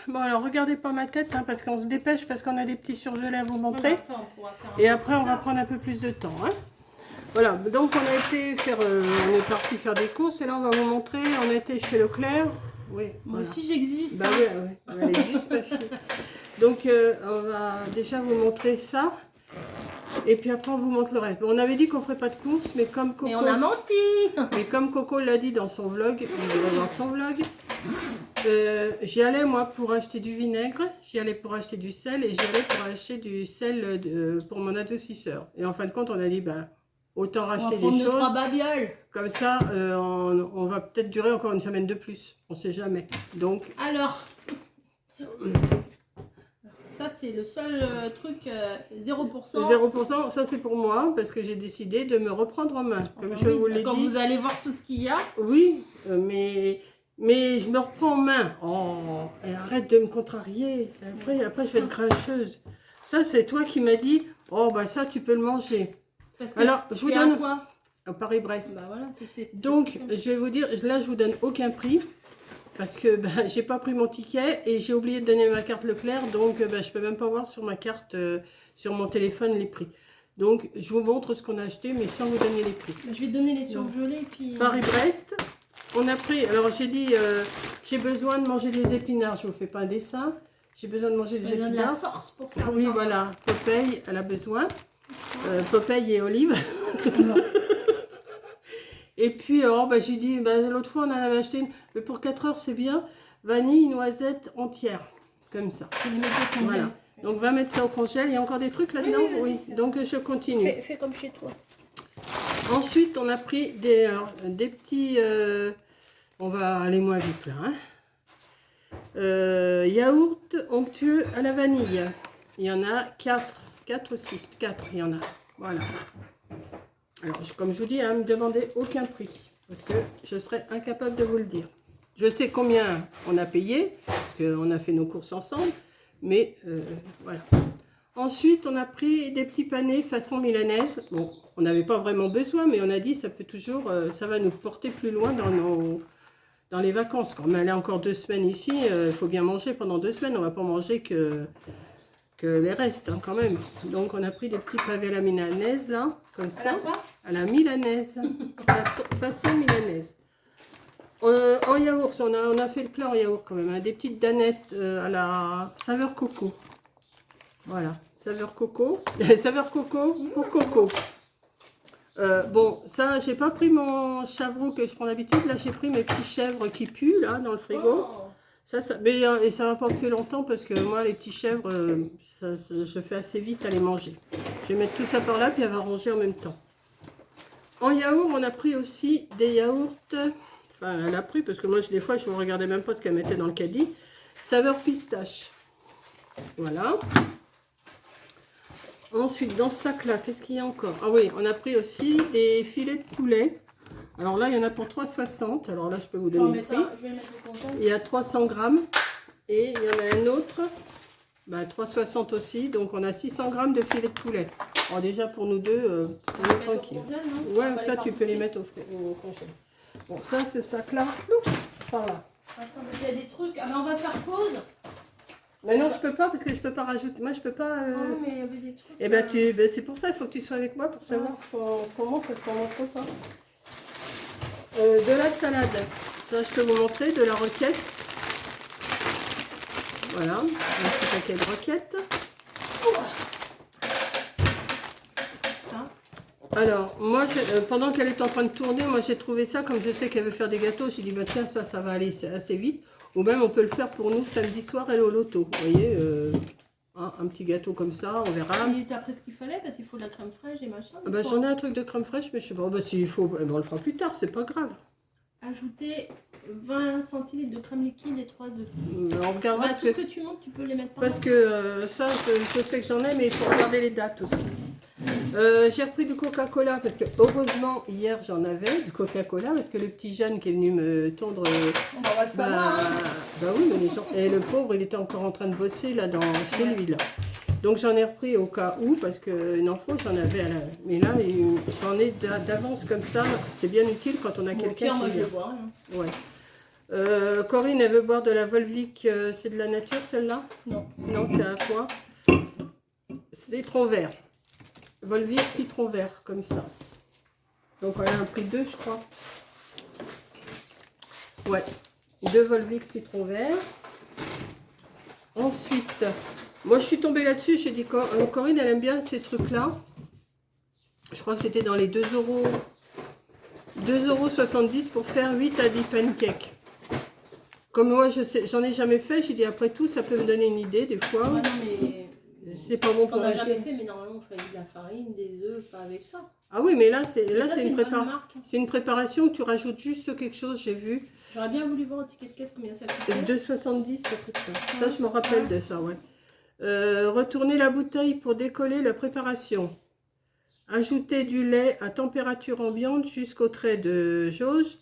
Bon, alors regardez pas ma tête, hein, parce qu'on se dépêche, parce qu'on a des petits surgelés à vous montrer. Après, on pourra faire un Et peu après, on va prendre un peu plus de temps. Hein. Voilà, donc on a été faire, on est parti faire des courses, et là on va vous montrer, on a été chez Leclerc. Oui, Moi voilà. aussi j'existe. Bah oui, elle existe, ma fille. Donc on va déjà vous montrer ça. Et puis après on vous montre le reste. Bon, on avait dit qu'on ferait pas de courses, mais comme Coco... Mais on a menti. Mais comme Coco l'a dit dans son vlog, j'y allais moi pour acheter du vinaigre, j'y allais pour acheter du sel et j'y allais pour acheter du sel pour mon adoucisseur. Et en fin de compte, on a dit, bah, autant racheter des choses. 3 babioles. Comme ça, on va peut-être durer encore une semaine de plus. On sait jamais. Donc. Alors. Ça, c'est le seul truc 0%. 0%, ça c'est pour moi, parce que j'ai décidé de me reprendre en main. Comme je vous l'ai dit. Quand vous allez voir tout ce qu'il y a. Oui, mais je me reprends en main. Oh, et arrête de me contrarier. Après je vais être grincheuse. Ça, c'est toi qui m'as dit, oh, bah ça, tu peux le manger. Parce que alors, je vous donne quoi à Paris-Brest. Bah voilà, donc, je vais vous dire, là, je vous donne aucun prix. Parce que bah, j'ai pas pris mon ticket et j'ai oublié de donner ma carte Leclerc. Donc, bah, je peux même pas voir sur ma carte, sur mon téléphone, les prix. Donc, je vous montre ce qu'on a acheté, mais sans vous donner les prix. Je vais donner les surgelés. Puis... Paris-Brest, on a pris... Alors, j'ai dit, j'ai besoin de manger des épinards. Je vous fais pas un dessin. J'ai besoin de manger des épinards. De la force pour faire oui, voilà. Popeye, elle a besoin. Popeye et Olive. Et puis, alors, bah, j'ai dit, bah, l'autre fois, on en avait acheté une. Mais pour 4 heures, c'est bien. Vanille, noisette entière. Comme ça. Voilà. Donc, on va mettre ça au congèle. Il y a encore des trucs là-dedans? Oui. Donc, je continue. Fais comme chez toi. Ensuite, on a pris des petits... on va aller moins vite, là. Hein. Yaourt onctueux à la vanille. Il y en a 4. 4 ou 6. 4, il y en a. Voilà. Alors, comme je vous dis, hein, ne me demandez aucun prix. Parce que je serais incapable de vous le dire. Je sais combien on a payé. Parce qu'on a fait nos courses ensemble. Mais voilà. Ensuite, on a pris des petits panais façon milanaise. Bon, on n'avait pas vraiment besoin, mais on a dit ça peut toujours, ça va nous porter plus loin dans les vacances. Quand on est encore 2 semaines ici, il faut bien manger pendant 2 semaines. On ne va pas manger que les restes, hein, quand même. Donc, on a pris des petits pavés à la milanaise, là, comme ça. À la milanaise. façon milanaise. En yaourt, on a fait le plat en yaourt quand même. Hein, des petites danettes à la saveur coco. Voilà, saveur coco. Saveur coco pour coco. Bon, ça, j'ai pas pris mon chavreau que je prends d'habitude. Là, j'ai pris mes petits chèvres qui puent, là, dans le frigo. Mais et ça va pas puer longtemps parce que moi, les petits chèvres, je fais assez vite à les manger. Je vais mettre tout ça par là, puis elle va ranger en même temps. En yaourt, on a pris aussi des yaourts. Enfin, elle a pris, parce que moi, des fois, je ne regardais même pas ce qu'elle mettait dans le caddie. Saveur pistache. Voilà. Ensuite, dans ce sac-là, qu'est-ce qu'il y a encore? Ah oui, on a pris aussi des filets de poulet. Alors là, il y en a pour 3,60. Alors là, je peux vous donner le prix. Il y a 300 grammes. Et il y en a un autre, bah, 3,60 aussi. Donc, on a 600 grammes de filets de poulet. Alors déjà, pour nous deux, on est tranquille. Ouais, ça, tu peux les mettre au congèle. Bon, ça, ce sac-là, par là. Attends, il y a des trucs. Ah, mais on va faire pause. Mais non, je peux pas parce que je peux pas rajouter. Moi, je peux pas. Non, mais il y avait des trucs. Et ben, c'est pour ça, il faut que tu sois avec moi pour savoir ce qu'on montre et ce qu'on montre pas. De la salade. Ça, je peux vous montrer. De la roquette. Voilà. Un petit paquet de roquettes. Alors, moi, pendant qu'elle est en train de tourner, moi, j'ai trouvé ça. Comme je sais qu'elle veut faire des gâteaux, j'ai dit, bah, tiens, ça va aller assez vite. Ou même, on peut le faire pour nous samedi soir et au loto. Vous voyez, un petit gâteau comme ça, on verra. Et t'as pris ce qu'il fallait parce qu'il faut de la crème fraîche et machin. Ah bah, j'en ai un truc de crème fraîche, mais je sais pas. Bah, s'il faut, bah, on le fera plus tard, c'est pas grave. Ajouter 20 centilitres de crème liquide et 3 œufs. On regardera. Bah, tout ce que tu montes, tu peux les mettre par parce que ça, je sais que j'en ai, mais il faut regarder les dates aussi. J'ai repris du Coca-Cola parce que heureusement hier j'en avais du Coca-Cola parce que le petit Jeanne qui est venu me tondre on va le savoir, hein. Bah oui, mais les gens, et le pauvre il était encore en train de bosser là chez lui là, donc j'en ai repris au cas où parce que une info j'en avais mais là j'en ai d'avance comme ça, c'est bien utile quand on a quelqu'un qui vient. Ouais. Corinne, elle veut boire de la Volvic. C'est de la nature, celle-là? Non. Non, c'est à quoi? Citron vert. Volvic citron vert, comme ça. Donc, elle a un prix 2, je crois. Ouais. 2 Volvic citron vert. Ensuite, moi, je suis tombée là-dessus. J'ai dit, Corinne, elle aime bien ces trucs-là. Je crois que c'était dans les 2,70 € pour faire 8 Adi pancakes. Comme moi, j'en ai jamais fait, j'ai dit après tout, ça peut me donner une idée des fois. Ouais, non, mais c'est pas bon pour on n'a la jamais chaîne. fait, mais normalement, on fait de la farine, des œufs, pas avec ça. Ah oui, mais là, c'est une une préparation où tu rajoutes juste quelque chose, j'ai vu. J'aurais bien voulu voir au ticket de caisse combien ça coûtait. 2,70 ça coûte ça. Ça, je me rappelle de ça, ouais. Retourner la bouteille pour décoller la préparation. Ajouter du lait à température ambiante jusqu'au trait de jauge.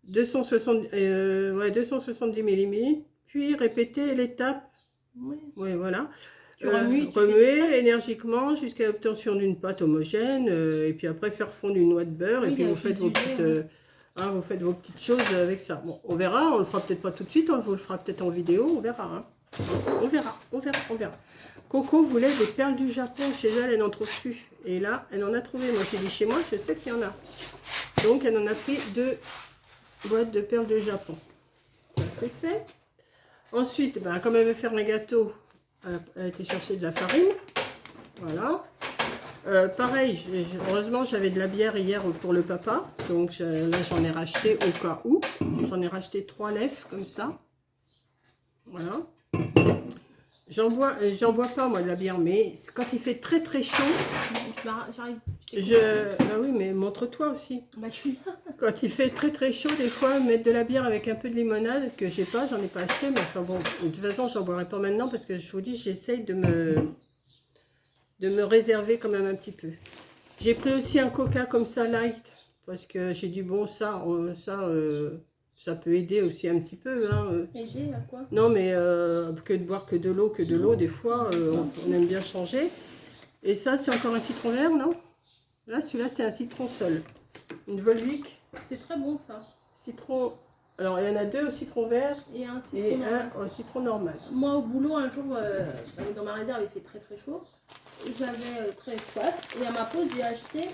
270 mm. Puis répéter l'étape. Oui. Oui, voilà. Tu remues, remuer énergiquement jusqu'à l'obtention d'une pâte homogène. Et puis après, faire fondre une noix de beurre. Oui, et puis vous faites vos petites choses avec ça. Bon, on verra. On le fera peut-être pas tout de suite. On vous le fera peut-être en vidéo. On verra. Hein. On verra. Coco voulait des perles du Japon. Chez elle, elle n'en trouve plus. Et là, elle en a trouvé. Moi, j'ai dit chez moi, je sais qu'il y en a. Donc, elle en a pris 2 boîtes de perles de Japon. Ça, c'est fait. Ensuite, ben, comme elle veut faire un gâteau, elle a été chercher de la farine. Voilà. Pareil, heureusement, j'avais de la bière hier pour le papa. Donc, là, j'en ai racheté au cas où. J'en ai racheté 3 lèvres comme ça. Voilà. J'en bois pas, moi, de la bière. Mais quand il fait très, très chaud... J'arrive. Ah oui, mais montre-toi aussi. Bah, je suis là. Quand il fait très très chaud, des fois, mettre de la bière avec un peu de limonade, que j'ai pas, j'en ai pas acheté, mais enfin bon, de toute façon, j'en boirai pas maintenant parce que je vous dis, j'essaye de me réserver quand même un petit peu. J'ai pris aussi un coca comme ça, light, parce que j'ai dit, bon, ça peut aider aussi un petit peu. Hein. Aider à quoi? Non, mais que de boire que de l'eau, des fois, on aime bien changer. Et ça, c'est encore un citron vert, non? Là, celui-là, c'est un citron seul. Une Volvic. C'est très bon ça. Citron. Alors il y en a 2 au citron vert Et un citron et normal. un au citron normal. Moi au boulot un jour, dans ma réserve il fait très très chaud. J'avais très soif et à ma pause j'ai acheté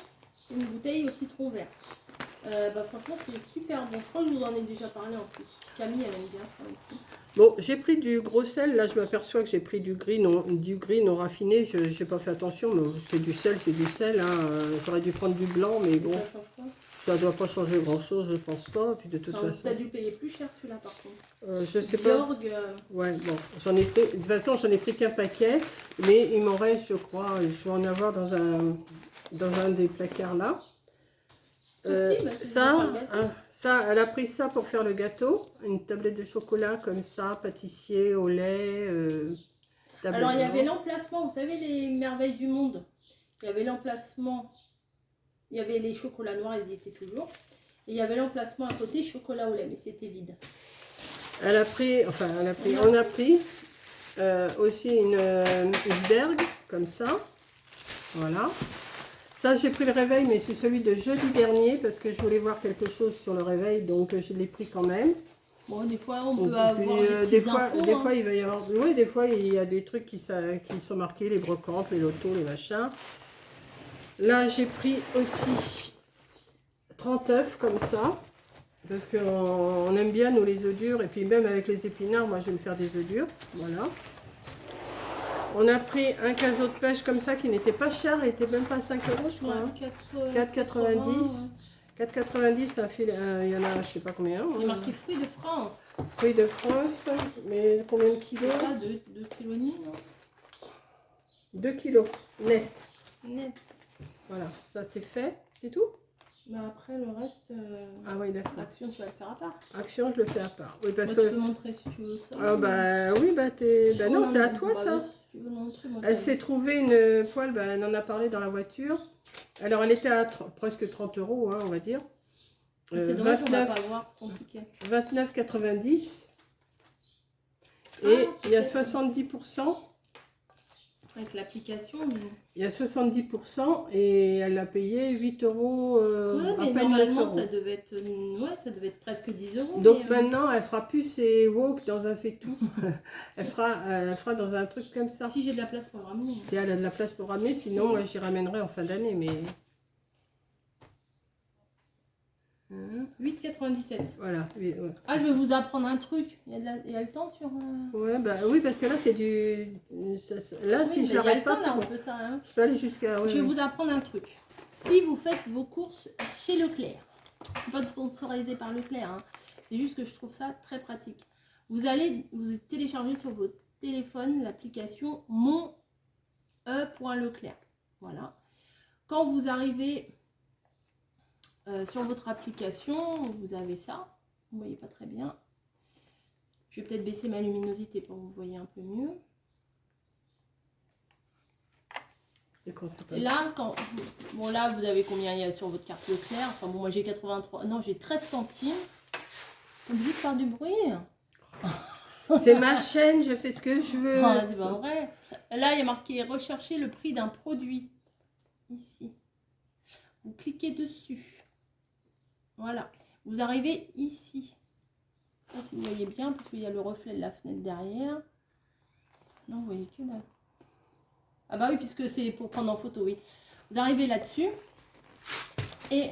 une bouteille au citron vert. Franchement c'est super bon. Je crois que je vous en ai déjà parlé en plus. Camille elle aime bien ça aussi. Bon, j'ai pris du gros sel. Là je m'aperçois que j'ai pris du gris non raffiné. Je n'ai pas fait attention, mais c'est du sel, c'est du sel. Hein. J'aurais dû prendre du blanc, mais bon. Ça change quoi? Ça doit pas changer grand chose, je pense pas. Puis de toute façon. Tu as dû payer plus cher celui-là par contre. Je sais pas. Ouais, bon, j'en ai pris. De toute façon, j'en ai pris qu'un paquet, mais il m'en reste, je crois. Je vais en avoir dans un des placards là. Ça, elle a pris ça pour faire le gâteau. Une tablette de chocolat comme ça, pâtissier au lait. Alors il y avait l'emplacement. Vous savez les merveilles du monde. Il y avait l'emplacement. Il y avait les chocolats noirs, ils y étaient toujours. Et il y avait l'emplacement à côté, chocolat au lait, mais c'était vide. On a pris aussi une bergue, comme ça. Voilà. Ça, j'ai pris le réveil, mais c'est celui de jeudi dernier, parce que je voulais voir quelque chose sur le réveil, donc je l'ai pris quand même. Bon, des fois, on peut avoir des fois, il va y avoir... Oui, des fois, il y a des trucs qui sont marqués, les brocantes, les lotos, les machins. Là, j'ai pris aussi 30 œufs comme ça. Parce qu'on aime bien, nous, les œufs durs. Et puis même avec les épinards, moi, je vais me faire des œufs durs. Voilà. On a pris un cageot de pêche comme ça qui n'était pas cher. Il n'était même pas 5 €, je crois. Ouais, 4,90. 4,90, un fil, il y en a, je sais pas combien. Il est marqué fruits de France. Fruits de France. Mais combien de kilos? 2,5 kg, non? 2 kilos, net. Net. Voilà, ça c'est fait. C'est tout? Mais après, le reste, ah oui, d'accord. l'action, tu vas le faire à part. Action, je le fais à part. Oui, parce Moi, que... tu peux montrer si tu veux ça. Ah bah oui, bah t'es... Bah non, c'est à toi ça. Si tu veux montrer, moi, Elle s'est trouvée une poêle, bah, elle en a parlé dans la voiture. Alors elle était à presque 30 €, hein, on va dire. C'est dommage, on va pas voir ton ticket. 29,90. Et il y a 70%. avec l'application. Il y a 70% et elle a payé 8 euros, Ouais, à mais peine 9 normalement, euros. ça devait être presque 10 euros. Donc mais, maintenant, elle fera plus ses wok dans un fait-tout. elle fera dans un truc comme ça. si j'ai de la place pour le ramener. Si elle a de la place pour ramener, sinon moi, j'y ramènerai en fin d'année. Mais 8,97. voilà. Oui, ouais. Ah, je vais vous apprendre un truc. Il y a le temps sur. Ouais, bah oui, parce que là, c'est du. Là, Oui, si mais je il y a l'arrête le pas, temps, c'est là, on bon. peut ça. Hein. Je peux aller jusqu'à. Je vais vous apprendre un truc. Si vous faites vos courses chez Leclerc, c'est pas sponsorisé par Leclerc, hein, c'est juste que je trouve ça très pratique. Vous télécharger sur votre téléphone l'application mon e.leclerc. Voilà. Quand vous arrivez sur votre application, vous avez ça. Vous ne voyez pas très bien. Je vais peut-être baisser ma luminosité pour que vous voyez un peu mieux. Et là, bon là, vous avez combien il y a sur votre carte Leclerc. Enfin bon, moi j'ai 83. Non, j'ai 13 centimes. Obligé de faire du bruit. C'est ma chaîne, je fais ce que je veux. Ah, c'est pas vrai. Là, il y a marqué rechercher le prix d'un produit. Ici. Vous cliquez dessus. Voilà. Vous arrivez ici. Je sais pas si vous voyez bien parce qu'il y a le reflet de la fenêtre derrière. Non, vous voyez que là. Ah bah oui, puisque c'est pour prendre en photo, oui. Vous arrivez là-dessus. Et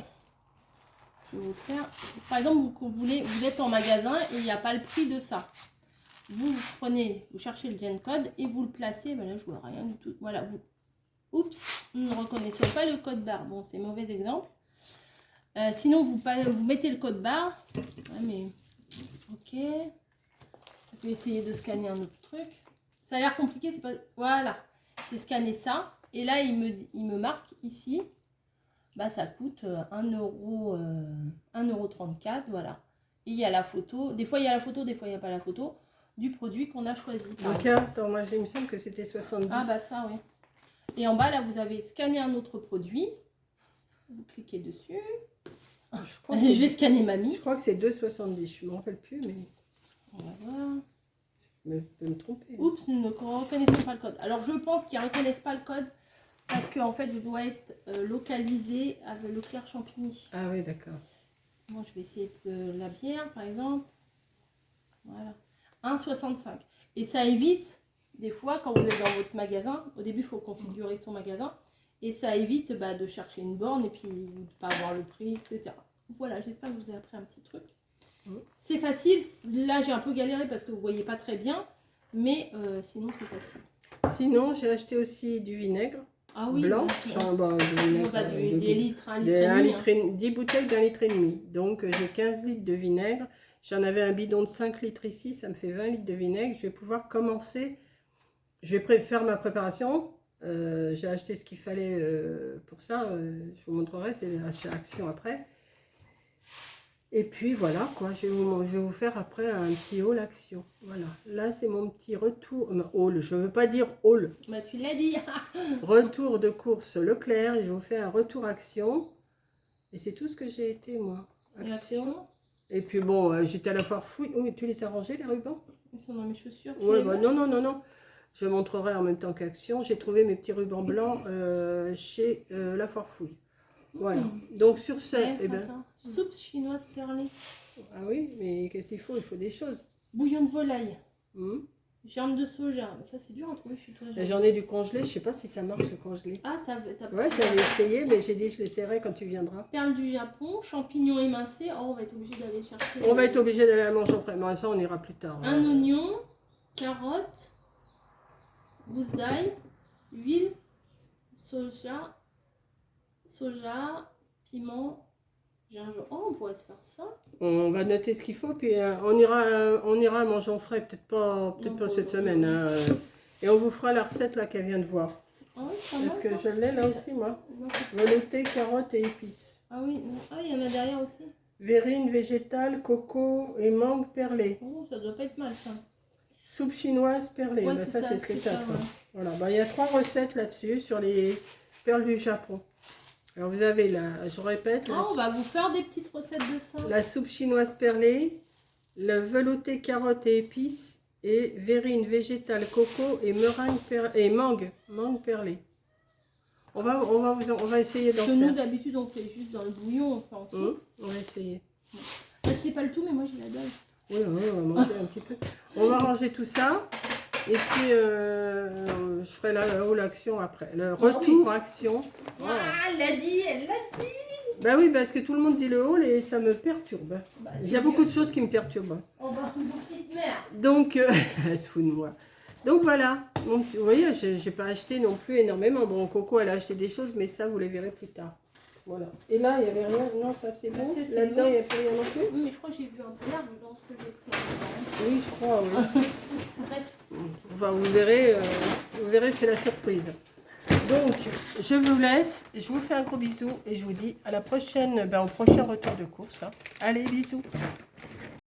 je vais vous faire. Par exemple, vous êtes en magasin et il n'y a pas le prix de ça. Vous cherchez le gen code et vous le placez. Ben là, je vois rien du tout. Voilà, oups, nous ne reconnaissons pas le code barre. Bon, c'est mauvais exemple. Sinon, vous mettez le code barre. Ouais, mais ok. Je vais essayer de scanner un autre truc. Ça a l'air compliqué, c'est pas. Voilà. J'ai scanné ça. Et là, il me marque ici. Bah, ça coûte 1,34 €. Voilà. Et il y a la photo. Des fois, il y a la photo, des fois, il n'y a pas la photo du produit qu'on a choisi. Donc, attends, moi, il me semble que c'était 70. Ah, bah ça, oui. Et en bas, là, vous avez scanné un autre produit. Vous cliquez dessus. Je vais scanner mamie. Je crois que c'est 2,70. Je ne me rappelle plus, mais. On va voir. Je peux me tromper. Oups, nous ne reconnaissons pas le code. Alors, je pense qu'ils ne reconnaissent pas le code parce que, en fait, je dois être localisée avec Leclerc Champigny. Ah oui, d'accord. Bon, je vais essayer de la bière, par exemple. Voilà. 1,65. Et ça évite, des fois, quand vous êtes dans votre magasin, au début, il faut configurer son magasin. Et ça évite de chercher une borne et puis de ne pas avoir le prix, etc. Voilà, j'espère que je vous ai appris un petit truc. C'est facile. Là, j'ai un peu galéré parce que vous ne voyez pas très bien. Mais sinon, c'est facile. Sinon, j'ai acheté aussi du vinaigre. Ah oui, blanc. Des litres, 1,5 litre. 10 bouteilles d'1,5 litre. Donc, j'ai 15 litres de vinaigre. J'en avais un bidon de 5 litres ici. Ça me fait 20 litres de vinaigre. Je vais pouvoir commencer. Je vais faire ma préparation. J'ai acheté ce qu'il fallait pour ça. Je vous montrerai. C'est l'achat action après. Et puis voilà quoi, je vais vous faire après un petit haul action. Voilà, là c'est mon petit retour, haul, je ne veux pas dire haul. Bah tu l'as dit. Retour de course Leclerc et je vous fais un retour action. Et c'est tout ce que j'ai été moi. Action. Et puis bon, j'étais à la foire fouille. Oh, tu les as rangés les rubans? Ils sont dans mes chaussures. Ouais, bah, non. Je montrerai en même temps qu'action. J'ai trouvé mes petits rubans blancs chez la foire fouille. Voilà. Donc sur ce, soupe chinoise perlée. Ah oui, mais qu'est-ce qu'il faut? Il faut des choses. Bouillon de volaille. Germe de soja. Mais ça, c'est dur à trouver chez toi. J'en ai du congelé. Je sais pas si ça marche le congelé. Ah, t'as ouais, j'avais essayé, mais j'ai dit je l'essaierai quand tu viendras. Perles du Japon, champignons émincés. Oh, on va être obligé d'aller chercher. On va être obligé d'aller la manger après. Mais ça, on ira plus tard. Un oignon, carotte, gousse d'ail, huile, soja, piment, gingembre. Oh, on pourrait se faire ça. On va noter ce qu'il faut, puis on ira manger en frais, peut-être pas cette semaine. Hein, et on vous fera la recette là qu'elle vient de voir. Ah oui, est-ce que je l'ai là aussi, moi? Velouté, carottes et épices. Ah oui, il y en a derrière aussi. Verrine végétale, coco et mangue perlée. Oh, ça doit pas être mal ça. Soupe chinoise perlée. Ouais, ça c'est ce que tu as. Ouais. Voilà, il y a 3 recettes là-dessus sur les perles du Japon. Alors vous avez là, je répète. On va vous faire des petites recettes de ça. La soupe chinoise perlée, le velouté carottes et épices et verrine végétale coco et meringue et mangue perlée. On va essayer d'en Parce que nous, faire. d'habitude, on fait juste dans le bouillon, on fait en soupe. On va essayer. C'est pas le tout, mais moi, j'ai la dalle. Oui, on va manger un petit peu. On va ranger tout ça. Et puis, je ferai la haul action après. Le retour action. Voilà. Ah, elle l'a dit, elle l'a dit. Bah oui, parce que tout le monde dit le haul et ça me perturbe. Bah, Il y a beaucoup de choses qui me perturbent. Oh bah, une petite merde. Donc, elle se fout de moi. Donc voilà. Donc, vous voyez, j'ai pas acheté non plus énormément. Bon, Coco, elle a acheté des choses, mais ça, vous les verrez plus tard. Voilà. Et là, il n'y avait rien. Non, ça c'est bon. Là-dedans, il n'y a plus rien non plus. Oui, mais je crois que j'ai vu un peu d'herbe dans ce que j'ai pris. Oui, je crois, oui. Bref. Enfin, vous verrez, c'est la surprise. Donc, je vous laisse. Je vous fais un gros bisou et je vous dis à la prochaine, au prochain retour de course. Hein. Allez, bisous.